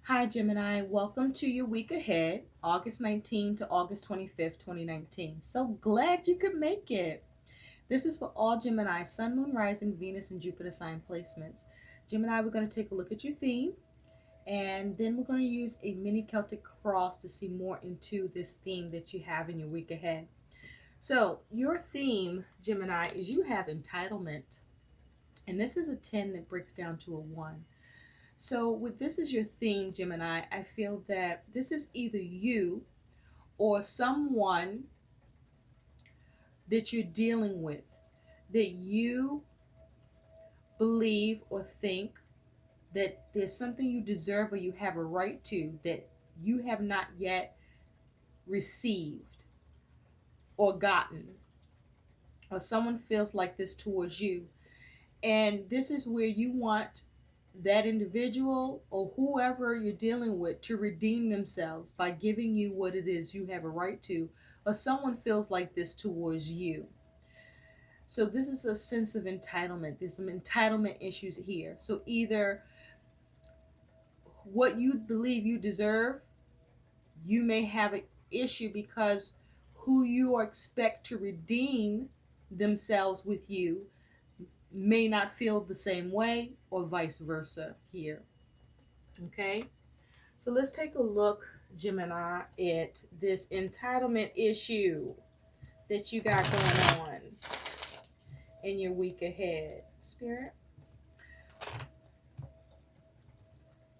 Hi, Gemini. Welcome to your week ahead, August 19th to August 25th, 2019. So glad you could make it. This is for all Gemini, Sun, Moon, Rising, Venus, and Jupiter sign placements. Gemini, we're going to take a look at your theme, and then we're going to use a mini Celtic cross to see more into this theme that you have in your week ahead. So, your theme, Gemini, is you have entitlement, and this is a 10 that breaks down to a 1. So, with this as your theme, Gemini, I feel that this is either you or someone that you're dealing with that you believe or think that there's something you deserve or you have a right to that you have not yet received or gotten, or someone feels like this towards you. And this is where you want that individual or whoever you're dealing with to redeem themselves by giving you what it is you have a right to, or someone feels like this towards you. So this is a sense of entitlement. There's some entitlement issues here. So either what you believe you deserve, you may have an issue because who you expect to redeem themselves with you may not feel the same way, or vice versa here. Okay, so let's take a look, Gemini, at this entitlement issue that you got going on in your week ahead. Spirit,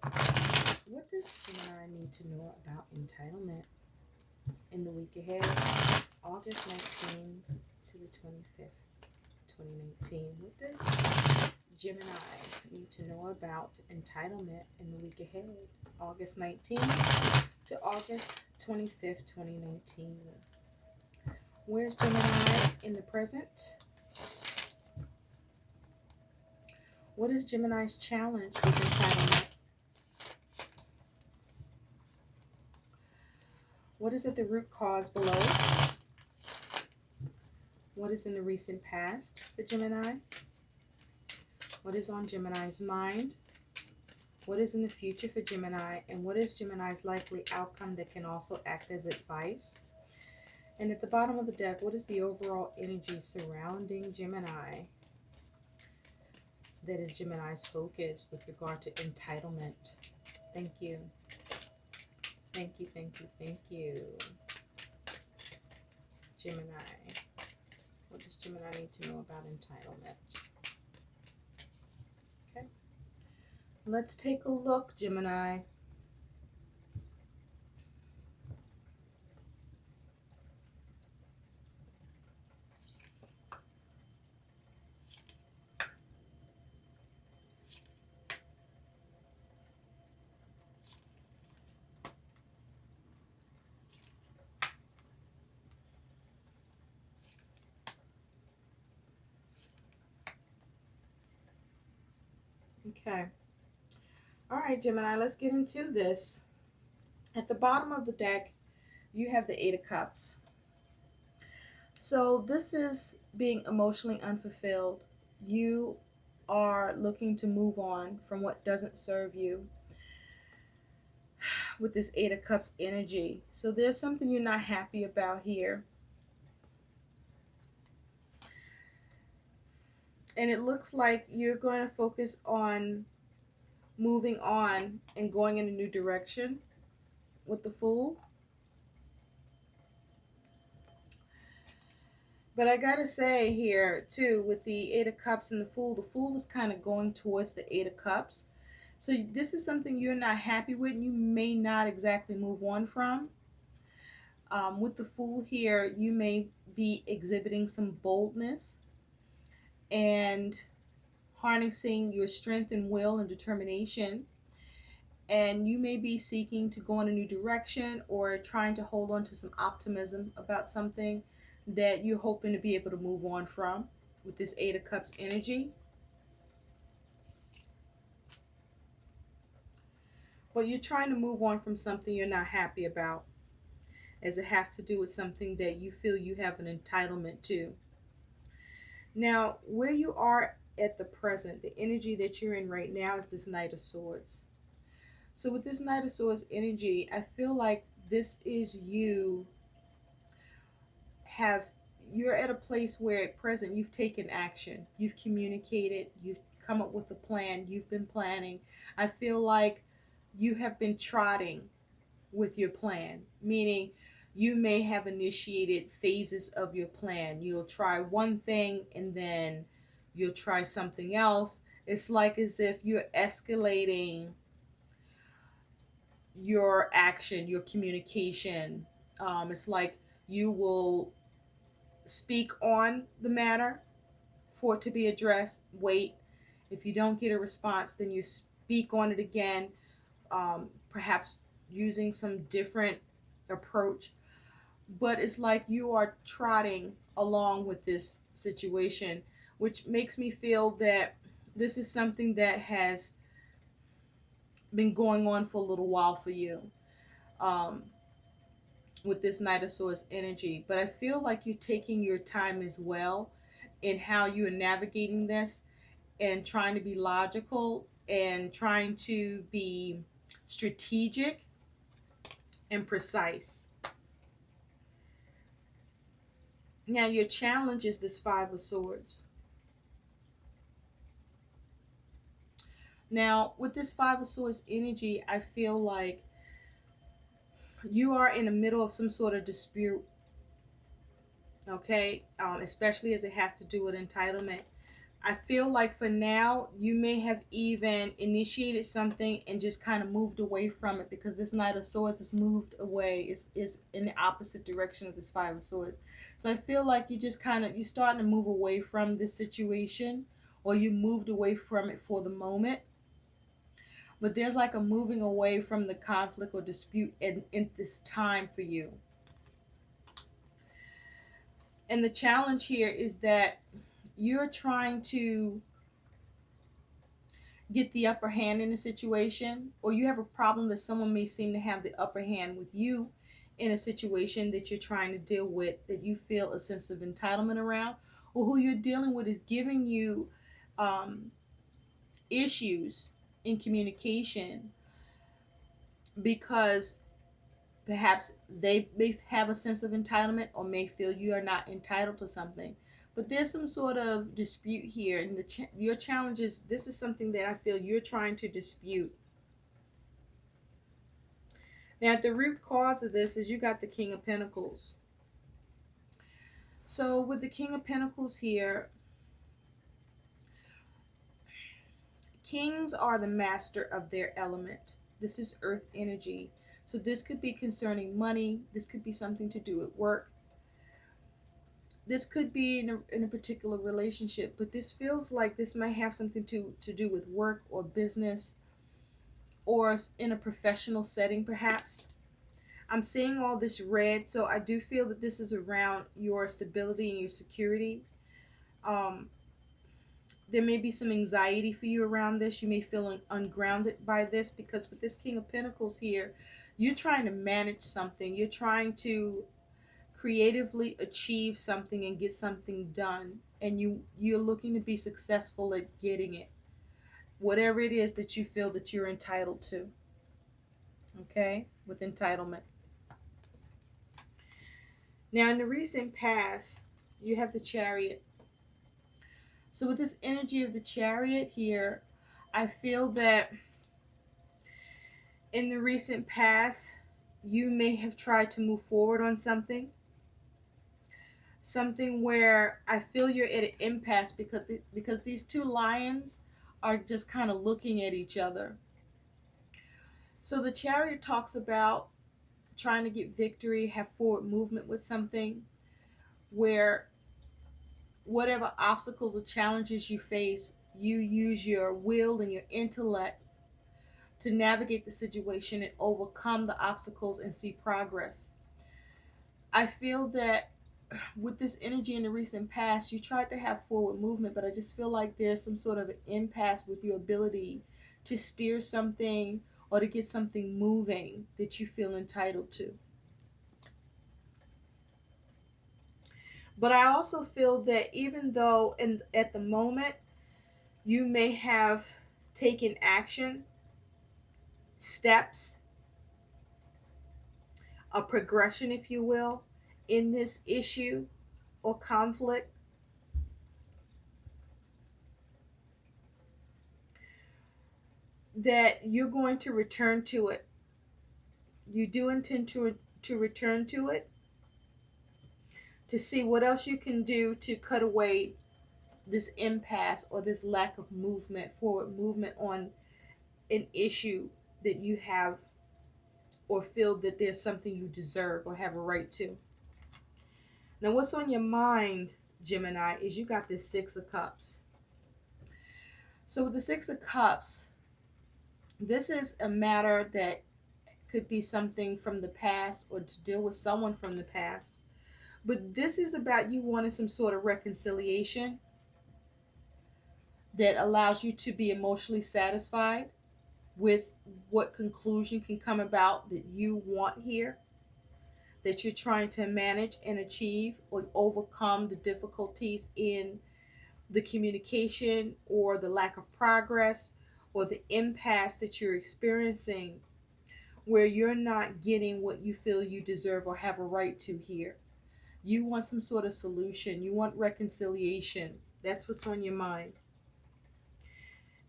what does Gemini need to know about entitlement in the week ahead, August 19th to the 25th, 2019? What does Gemini need to know about entitlement in the week ahead, August 19th to August 25th, 2019? Where's Gemini in the present? What is Gemini's challenge with entitlement? What is at the root cause below? What is in the recent past for Gemini? What is on Gemini's mind? What is in the future for Gemini? And what is Gemini's likely outcome that can also act as advice? And at the bottom of the deck, what is the overall energy surrounding Gemini that is Gemini's focus with regard to entitlement? Thank you. Thank you, thank you, thank you. Gemini. What does Gemini need to know about entitlement? Okay. Let's take a look, Gemini. Okay. All right, Gemini, let's get into this. At the bottom of the deck, you have the Eight of Cups. So this is being emotionally unfulfilled. You are looking to move on from what doesn't serve you with this Eight of Cups energy. So there's something you're not happy about here. And it looks like you're going to focus on moving on and going in a new direction with the Fool. But I gotta say here too, with the Eight of Cups and the Fool is kind of going towards the Eight of Cups. So this is something you're not happy with and you may not exactly move on from. With the Fool here, you may be exhibiting some boldness and harnessing your strength and will and determination. And you may be seeking to go in a new direction or trying to hold on to some optimism about something that you're hoping to be able to move on from with this Eight of Cups energy. But you're trying to move on from something you're not happy about, as it has to do with something that you feel you have an entitlement to. Now, where you are at the present, the energy that you're in right now is this Knight of Swords. So with this Knight of Swords energy, I feel like this is you have you're at a place where at present you've taken action, you've communicated, you've come up with a plan, you've been planning. I feel like you have been trotting with your plan, meaning you may have initiated phases of your plan. You'll try one thing and then you'll try something else. It's like as if you're escalating your action, your communication. It's like you will speak on the matter for it to be addressed, wait. If you don't get a response, then you speak on it again, perhaps using some different approach. But it's like you are trotting along with this situation, which makes me feel that this is something that has been going on for a little while for you. Um, with this Knight of Swords energy, but I feel like you're taking your time as well in how you are navigating this and trying to be logical and trying to be strategic and precise. Now, your challenge is this Five of Swords. Now, with this Five of Swords energy, I feel like you are in the middle of some sort of dispute, okay? Especially as it has to do with entitlement. I feel like for now, you may have even initiated something and just kind of moved away from it because this Knight of Swords is moved away, is in the opposite direction of this Five of Swords. So I feel like you just kind of, you're starting to move away from this situation, or you moved away from it for the moment. But there's like a moving away from the conflict or dispute in this time for you. And the challenge here is that you're trying to get the upper hand in a situation, or you have a problem that someone may seem to have the upper hand with you in a situation that you're trying to deal with, that you feel a sense of entitlement around, or who you're dealing with is giving you um, issues in communication because perhaps they may have a sense of entitlement or may feel you are not entitled to something. But there's some sort of dispute here, and your challenge is this is something that I feel you're trying to dispute. Now, the root cause of this is you got the King of Pentacles. So, with the King of Pentacles here, kings are the master of their element. This is earth energy. So, this could be concerning money, this could be something to do at work. This could be in a particular relationship, but this feels like this might have something to do with work or business or in a professional setting, perhaps. I'm seeing all this red, so I do feel that this is around your stability and your security. Um, there may be some anxiety for you around this. You may feel ungrounded by this because with this King of Pentacles here, you're trying to manage something. You're trying to creatively achieve something and get something done, and you're looking to be successful at getting it, whatever it is that you feel that you're entitled to. Okay, with entitlement. Now, in the recent past, you have the Chariot. So with this energy of the Chariot here, I feel that in the recent past, you may have tried to move forward on something where I feel you're at an impasse because these two lions are just kind of looking at each other. So the Chariot talks about trying to get victory, have forward movement with something where whatever obstacles or challenges you face, you use your will and your intellect to navigate the situation and overcome the obstacles and see progress. I feel that with this energy in the recent past, you tried to have forward movement, but I just feel like there's some sort of an impasse with your ability to steer something or to get something moving that you feel entitled to. But I also feel that even though at the moment you may have taken action, steps, a progression, if you will, in this issue or conflict. That you're going to return to it. You do intend to return to it, to see what else you can do to cut away this impasse or this lack of movement, forward movement on an issue that you have or feel that there's something you deserve or have a right to. Now, what's on your mind, Gemini, is you got this Six of Cups. So, with the Six of Cups, this is a matter that could be something from the past or to deal with someone from the past. But this is about you wanting some sort of reconciliation that allows you to be emotionally satisfied with what conclusion can come about that you want here, that you're trying to manage and achieve or overcome the difficulties in the communication or the lack of progress or the impasse that you're experiencing where you're not getting what you feel you deserve or have a right to here. You want some sort of solution. You want reconciliation. That's what's on your mind.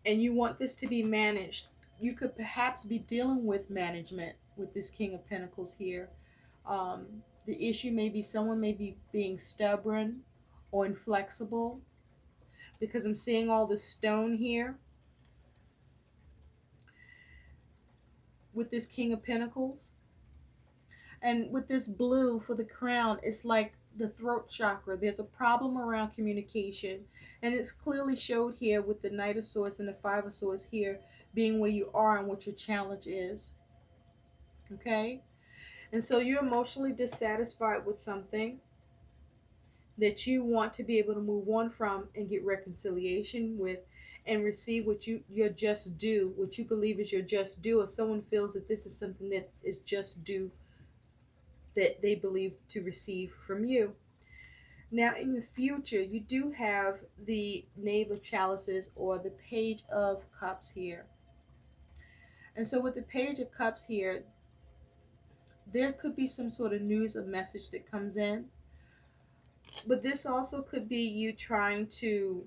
And you want this to be managed. You could perhaps be dealing with management with this King of Pentacles here. The issue may be someone may be being stubborn or inflexible because I'm seeing all this stone here with this King of Pentacles. And with this blue for the crown, it's like the throat chakra. There's a problem around communication. And it's clearly showed here with the Knight of Swords and the Five of Swords here being where you are and what your challenge is. Okay? And so you're emotionally dissatisfied with something that you want to be able to move on from and get reconciliation with and receive what your just due, what you believe is your just due, or someone feels that this is something that is just due that they believe to receive from you. Now, in the future, you do have the Knave of Chalices or the Page of Cups here. And so with the Page of Cups here, there could be some sort of news or message that comes in. But this also could be you trying to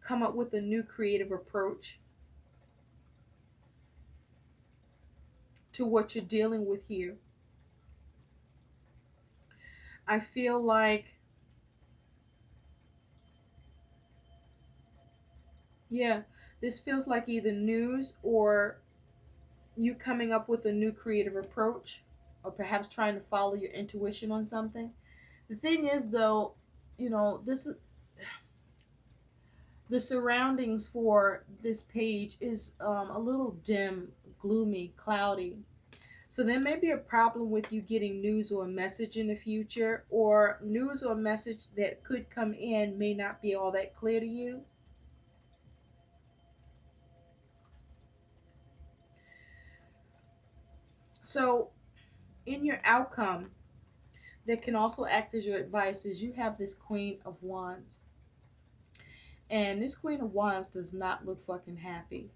come up with a new creative approach to what you're dealing with here. I feel like, yeah, this feels like either news or you coming up with a new creative approach or perhaps trying to follow your intuition on something. The thing is, though, this is the surroundings for this page is a little dim, gloomy, cloudy. So there may be a problem with you getting news or a message in the future, or news or message that could come in may not be all that clear to you. So in your outcome, that can also act as your advice is you have this Queen of Wands. And this Queen of Wands does not look fucking happy.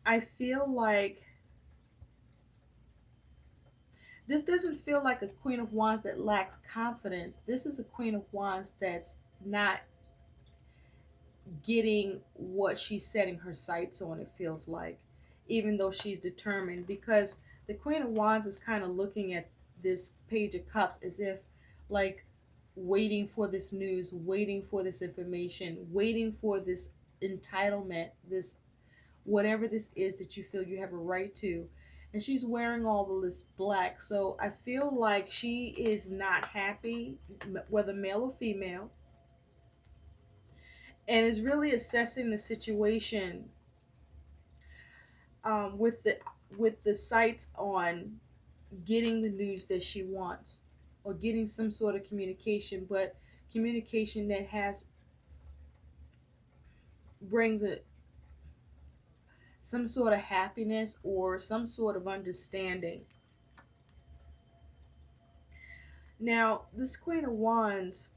I feel like this doesn't feel like a Queen of Wands that lacks confidence. This is a Queen of Wands that's not getting what she's setting her sights on, it feels like, even though she's determined. Because the Queen of Wands is kind of looking at this Page of Cups as if, like, waiting for this news, waiting for this information, waiting for this entitlement, this whatever this is that you feel you have a right to. And she's wearing all of this black. So I feel like she is not happy, whether male or female, and is really assessing the situation with the sights on getting the news that she wants or getting some sort of communication, but communication that has brings some sort of happiness or some sort of understanding. Now, this Queen of Wands,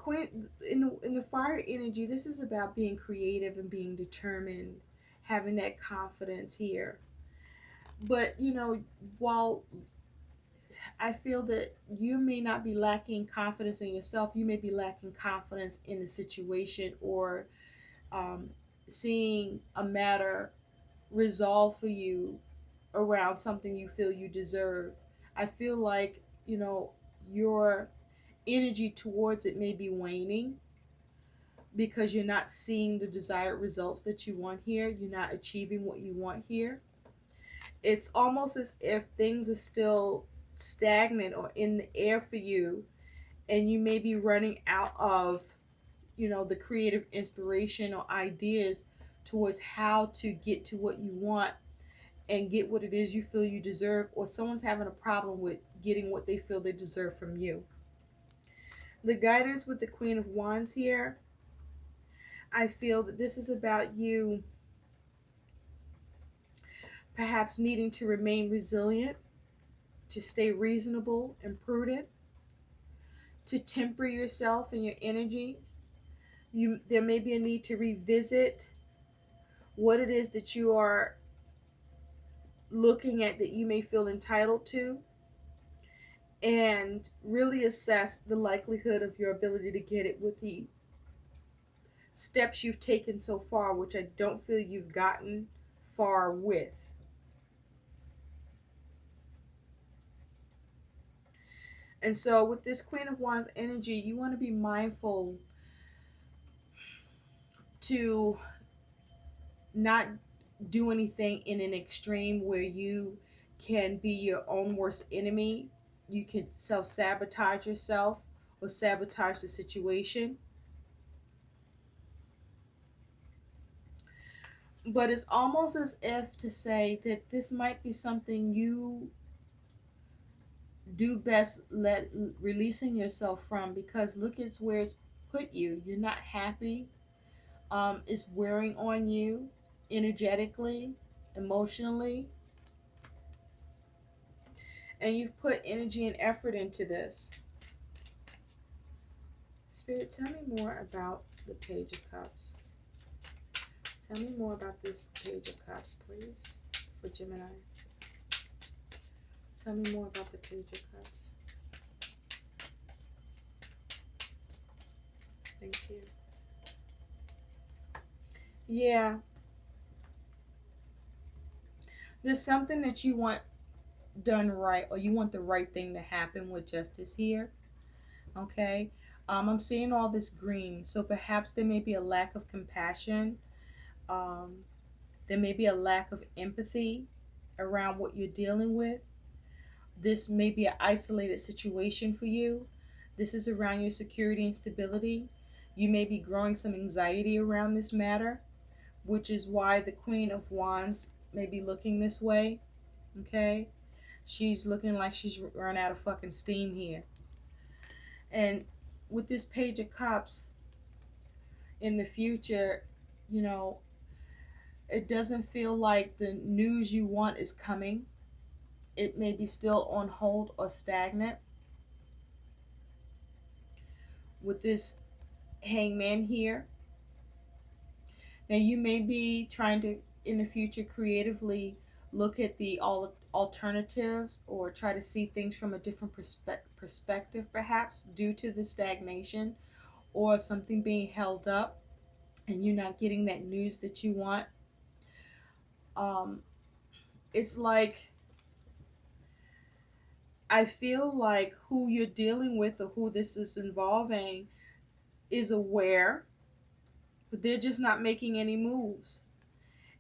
Queen in the fire energy, this is about being creative and being determined, having that confidence here. But while I feel that you may not be lacking confidence in yourself, you may be lacking confidence in the situation, or um, seeing a matter resolved for you around something you feel you deserve. I feel like, your energy towards it may be waning because you're not seeing the desired results that you want here. You're not achieving what you want here. It's almost as if things are still stagnant or in the air for you, and you may be running out of, the creative inspiration or ideas towards how to get to what you want and get what it is you feel you deserve, or someone's having a problem with getting what they feel they deserve from you. The guidance with the Queen of Wands here, I feel that this is about you perhaps needing to remain resilient, to stay reasonable and prudent, to temper yourself and your energies. There may be a need to revisit what it is that you are looking at that you may feel entitled to, and really assess the likelihood of your ability to get it with the steps you've taken so far, which I don't feel you've gotten far with. And so with this Queen of Wands energy, you want to be mindful to not do anything in an extreme where you can be your own worst enemy. You can self-sabotage yourself or sabotage the situation. But it's almost as if to say that this might be something you do best releasing yourself from, because look at where it's put you. You're not happy. It's wearing on you energetically, emotionally, and you've put energy and effort into this. Spirit, tell me more about the Page of Cups. Tell me more about this Page of Cups, please, for Gemini. Tell me more about the Page of Cups. Thank you. Yeah. There's something that you want done right, or you want the right thing to happen with justice here. Okay. I'm seeing all this green. So perhaps there may be a lack of compassion. There may be a lack of empathy around what you're dealing with. This may be an isolated situation for you. This is around your security and stability. You may be growing some anxiety around this matter, which is why the Queen of Wands may be looking this way. Okay? She's looking like she's run out of fucking steam here. And with this Page of Cups, in the future, it doesn't feel like the news you want is coming. It may be still on hold or stagnant. With this Hangman here, now you may be trying to, in the future, creatively look at the alternatives, or try to see things from a different perspective, perhaps due to the stagnation or something being held up and you not getting that news that you want. It's like, I feel like who you're dealing with, or who this is involving, is aware, but they're just not making any moves.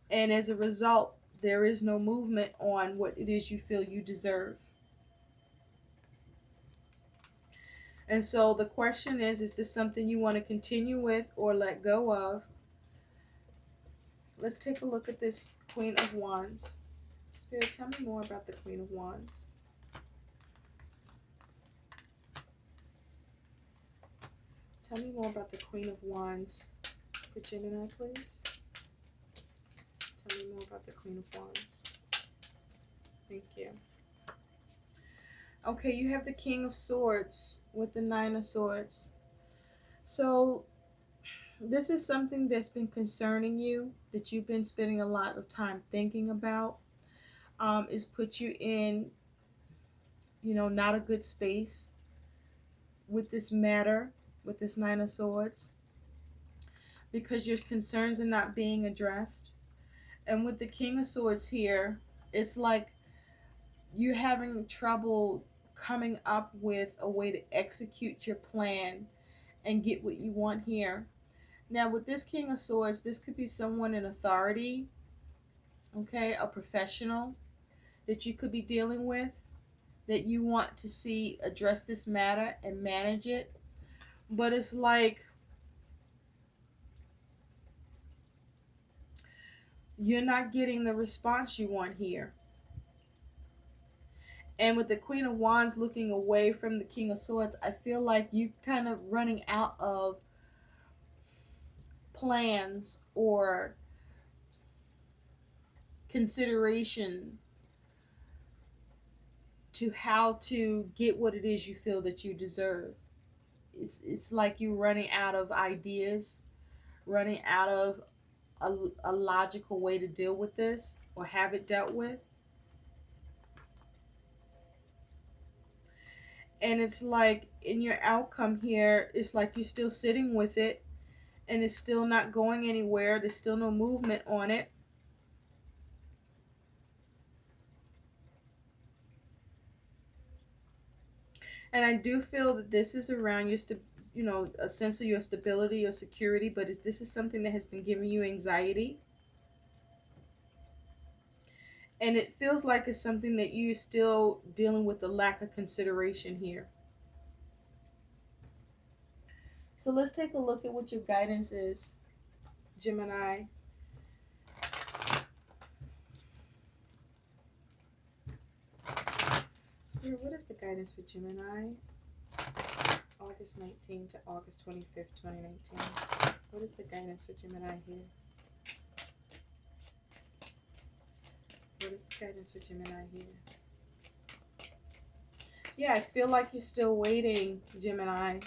And as a result, there is no movement on what it is you feel you deserve. And so the question is this something you want to continue with or let go of? Let's take a look at this Queen of Wands. Spirit, tell me more about the Queen of Wands. Tell me more about the Queen of Wands for Gemini, please. Tell me more about the Queen of Wands. Thank you. Okay, you have the King of Swords with the Nine of Swords. So this is something that's been concerning you, that you've been spending a lot of time thinking about. Is put you in, not a good space with this matter, with this Nine of Swords, because your concerns are not being addressed. And with the King of Swords here, it's like you're having trouble coming up with a way to execute your plan and get what you want here. Now, with this King of Swords, this could be someone in authority, okay, a professional that you could be dealing with, that you want to see address this matter and manage it. But it's like you're not getting the response you want here. And with the Queen of Wands looking away from the King of Swords, I feel like you kind of running out of plans or consideration to how to get what it is you feel that you deserve. It's like you running out of ideas, running out of a logical way to deal with this or have it dealt with. And it's like in your outcome here, it's like you're still sitting with it and it's still not going anywhere. There's still no movement on it. And I do feel that this is around a sense of your stability or security, but this is something that has been giving you anxiety. And it feels like it's something that you're still dealing with the lack of consideration here. So let's take a look at what your guidance is, Gemini. Spirit, what is the guidance for Gemini? August 19th to August 25th, 2019. What is the guidance for Gemini here? What is the guidance for Gemini here? Yeah, I feel like you're still waiting, Gemini.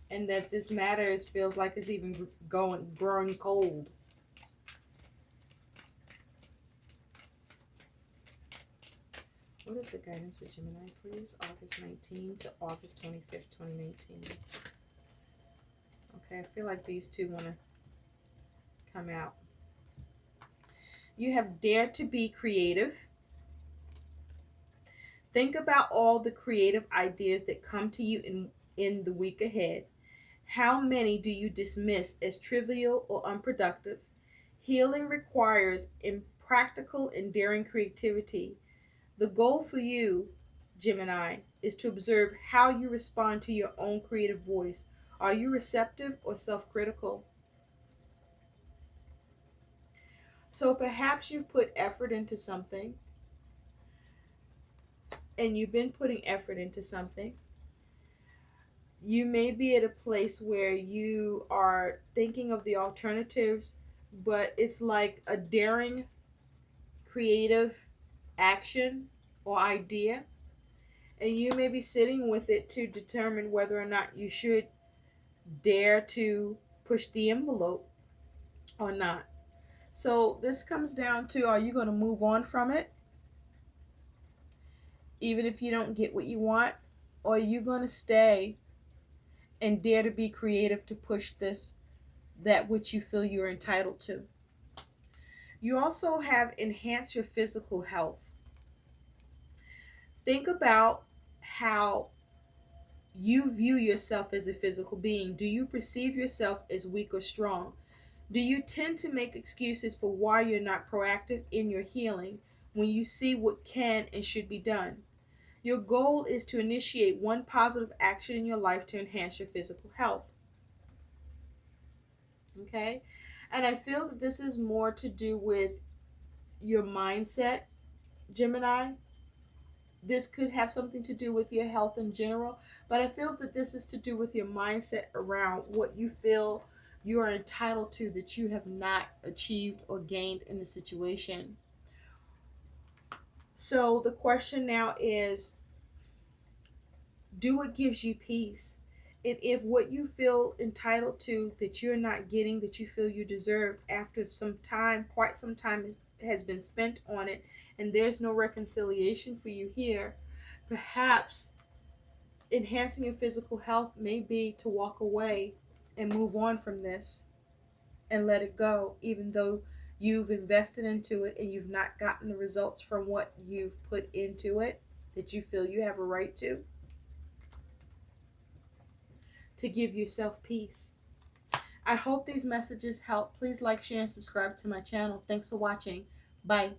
And that this matter feels like it's even growing cold. What is the guidance for Gemini, please? August 19th to August 25th, 2019. Okay, I feel like these two want to come out. You have dared to be creative. Think about all the creative ideas that come to you in the week ahead. How many do you dismiss as trivial or unproductive? Healing requires impractical and daring creativity. The goal for you, Gemini, is to observe how you respond to your own creative voice. Are you receptive or self-critical? So perhaps you've put effort into something, and you've been putting effort into something. You may be at a place where you are thinking of the alternatives, but it's like a daring, creative action or idea, and you may be sitting with it to determine whether or not you should dare to push the envelope or not. So this comes down to, are you going to move on from it even if you don't get what you want, or are you going to stay and dare to be creative to push that which you feel you're entitled to? You also have enhanced your physical health. Think about how you view yourself as a physical being. Do you perceive yourself as weak or strong? Do you tend to make excuses for why you're not proactive in your healing when you see what can and should be done? Your goal is to initiate one positive action in your life to enhance your physical health. Okay? And I feel that this is more to do with your mindset, Gemini. This could have something to do with your health in general, but I feel that this is to do with your mindset around what you feel you are entitled to that you have not achieved or gained in the situation. So the question now is, Do what gives you peace. And if what you feel entitled to that you're not getting, that you feel you deserve after some time, quite some time has been spent on it, and there's no reconciliation for you here, perhaps enhancing your physical health may be to walk away and move on from this and let it go, even though you've invested into it and you've not gotten the results from what you've put into it that you feel you have a right to give yourself peace. I hope these messages help. Please like, share, and subscribe to my channel. Thanks for watching. Bye.